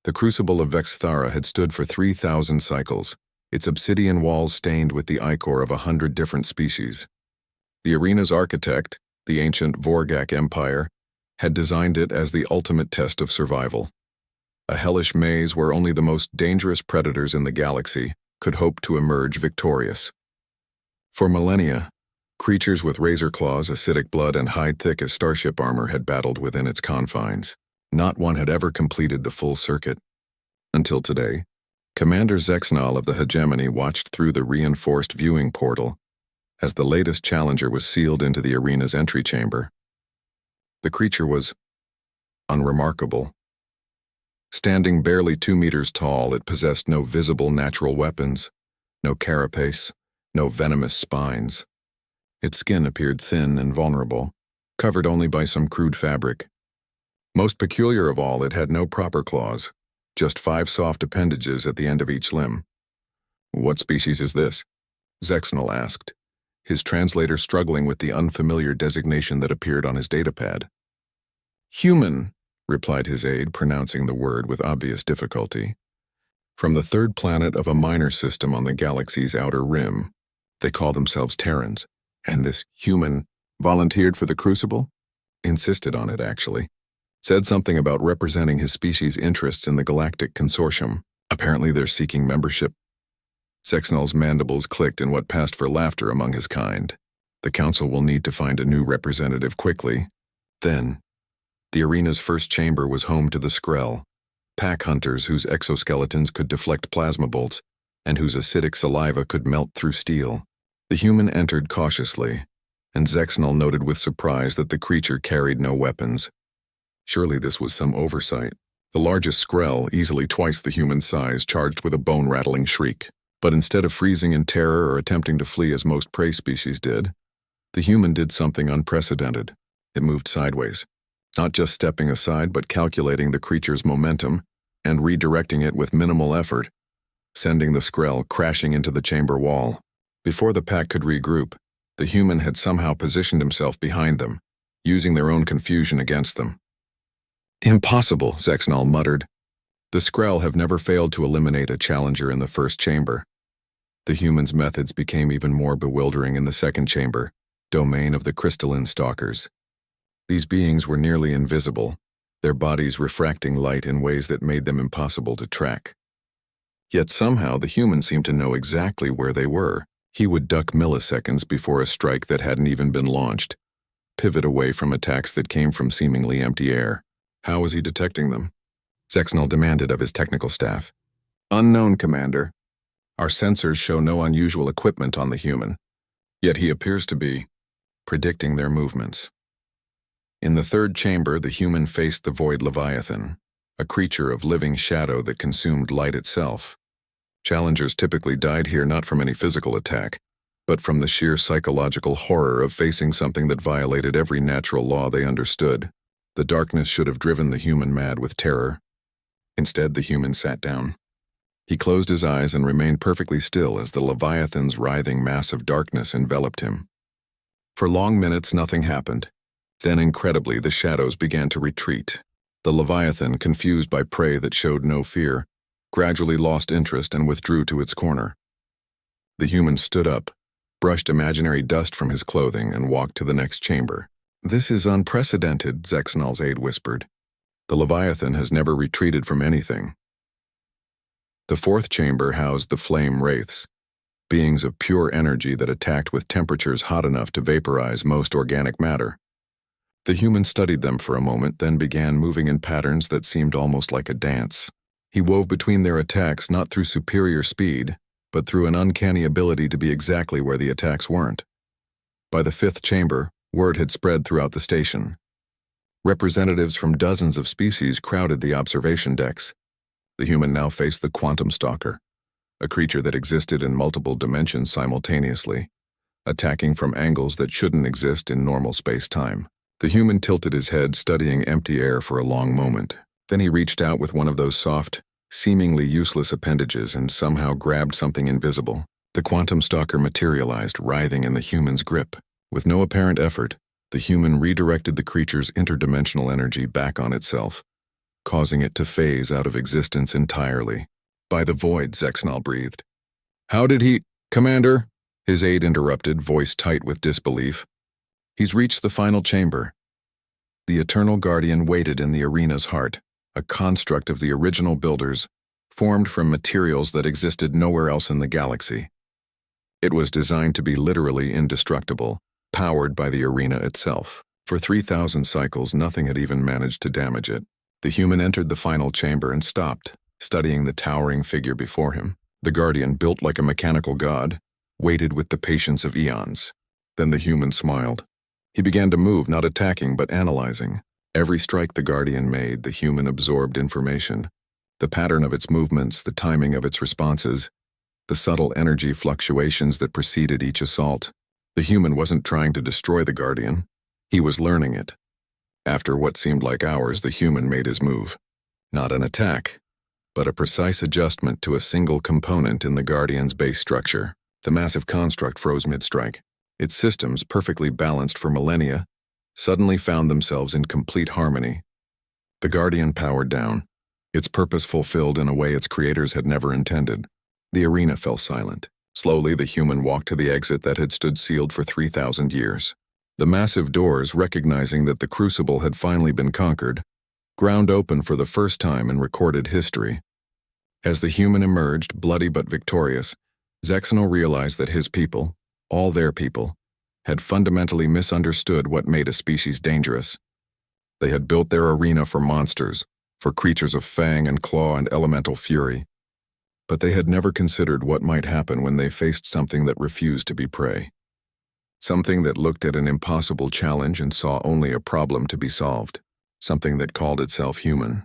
The crucible of Vexthara had stood for 3,000 cycles, its obsidian walls stained with the ichor of 100 different species. The arena's architect, the ancient Vorgak Empire, had designed it as the ultimate test of survival. A hellish maze where only the most dangerous predators in the galaxy could hope to emerge victorious. For millennia, creatures with razor claws, acidic blood, and hide thick as starship armor had battled within its confines. Not one had ever completed the full circuit. Until today, Commander Zexnal of the Hegemony watched through the reinforced viewing portal as the latest challenger was sealed into the arena's entry chamber. The creature was unremarkable. Standing barely 2 meters tall, it possessed no visible natural weapons, no carapace, no venomous spines. Its skin appeared thin and vulnerable, covered only by some crude fabric. Most peculiar of all, it had no proper claws, just 5 soft appendages at the end of each limb. "What species is this?" Zexnal asked, his translator struggling with the unfamiliar designation that appeared on his datapad. "Human," replied his aide, pronouncing the word with obvious difficulty. "From the third planet of a minor system on the galaxy's outer rim. They call themselves Terrans. And this human volunteered for the Crucible? Insisted on it, actually. Said something about representing his species' interests in the Galactic Consortium. Apparently they're seeking membership." Zexnal's mandibles clicked in what passed for laughter among his kind. "The Council will need to find a new representative quickly. Then, the arena's first chamber was home to the Skrell, pack hunters whose exoskeletons could deflect plasma bolts and whose acidic saliva could melt through steel. The human entered cautiously, and Zexnal noted with surprise that the creature carried no weapons. Surely this was some oversight. The largest Skrell, easily twice the human size, charged with a bone-rattling shriek. But instead of freezing in terror or attempting to flee as most prey species did, the human did something unprecedented. It moved sideways, not just stepping aside but calculating the creature's momentum and redirecting it with minimal effort, sending the Skrell crashing into the chamber wall. Before the pack could regroup, the human had somehow positioned himself behind them, using their own confusion against them. "Impossible," Zexnal muttered. The Skrell have never failed to eliminate a challenger in the first chamber. The human's methods became even more bewildering in the second chamber, domain of the crystalline stalkers. These beings were nearly invisible, their bodies refracting light in ways that made them impossible to track. Yet somehow the human seemed to know exactly where they were. He would duck milliseconds before a strike that hadn't even been launched, pivot away from attacks that came from seemingly empty air. How was he detecting them? Zexnal demanded of his technical staff. "Unknown, Commander. Our sensors show no unusual equipment on the human, yet he appears to be predicting their movements." In the third chamber, the human faced the Void Leviathan, a creature of living shadow that consumed light itself. Challengers typically died here not from any physical attack, but from the sheer psychological horror of facing something that violated every natural law they understood. The darkness should have driven the human mad with terror. Instead, the human sat down. He closed his eyes and remained perfectly still as the Leviathan's writhing mass of darkness enveloped him. For long minutes, nothing happened. Then, incredibly, the shadows began to retreat. The Leviathan, confused by prey that showed no fear, gradually lost interest and withdrew to its corner. The human stood up, brushed imaginary dust from his clothing, and walked to the next chamber. "This is unprecedented," Zexnal's aide whispered. "The Leviathan has never retreated from anything." The fourth chamber housed the flame wraiths, beings of pure energy that attacked with temperatures hot enough to vaporize most organic matter. The human studied them for a moment, then began moving in patterns that seemed almost like a dance. He wove between their attacks not through superior speed, but through an uncanny ability to be exactly where the attacks weren't. By the fifth chamber, word had spread throughout the station. Representatives from dozens of species crowded the observation decks. The human now faced the Quantum Stalker, a creature that existed in multiple dimensions simultaneously, attacking from angles that shouldn't exist in normal space-time. The human tilted his head, studying empty air for a long moment. Then he reached out with one of those soft, seemingly useless appendages and somehow grabbed something invisible. The Quantum Stalker materialized, writhing in the human's grip. With no apparent effort, the human redirected the creature's interdimensional energy back on itself. causing it to phase out of existence entirely. "By the void," Zexnal breathed. "How did he—" "Commander," his aide interrupted, voice tight with disbelief. "He's reached the final chamber." The Eternal Guardian waited in the arena's heart, a construct of the original builders, formed from materials that existed nowhere else in the galaxy. It was designed to be literally indestructible, powered by the arena itself. For 3,000 cycles, nothing had even managed to damage it. The human entered the final chamber and stopped, studying the towering figure before him. The Guardian, built like a mechanical god, waited with the patience of eons. Then the human smiled. He began to move, not attacking, but analyzing. Every strike the Guardian made, the human absorbed information. The pattern of its movements, the timing of its responses, the subtle energy fluctuations that preceded each assault. The human wasn't trying to destroy the Guardian. He was learning it. After what seemed like hours, the human made his move. Not an attack, but a precise adjustment to a single component in the Guardian's base structure. The massive construct froze mid-strike. Its systems, perfectly balanced for millennia, suddenly found themselves in complete harmony. The Guardian powered down, its purpose fulfilled in a way its creators had never intended. The arena fell silent. Slowly, the human walked to the exit that had stood sealed for 3,000 years. The massive doors, recognizing that the crucible had finally been conquered, ground open for the first time in recorded history. As the human emerged, bloody but victorious, Zexnal realized that his people, all their people, had fundamentally misunderstood what made a species dangerous. They had built their arena for monsters, for creatures of fang and claw and elemental fury. But they had never considered what might happen when they faced something that refused to be prey. Something that looked at an impossible challenge and saw only a problem to be solved. Something that called itself human.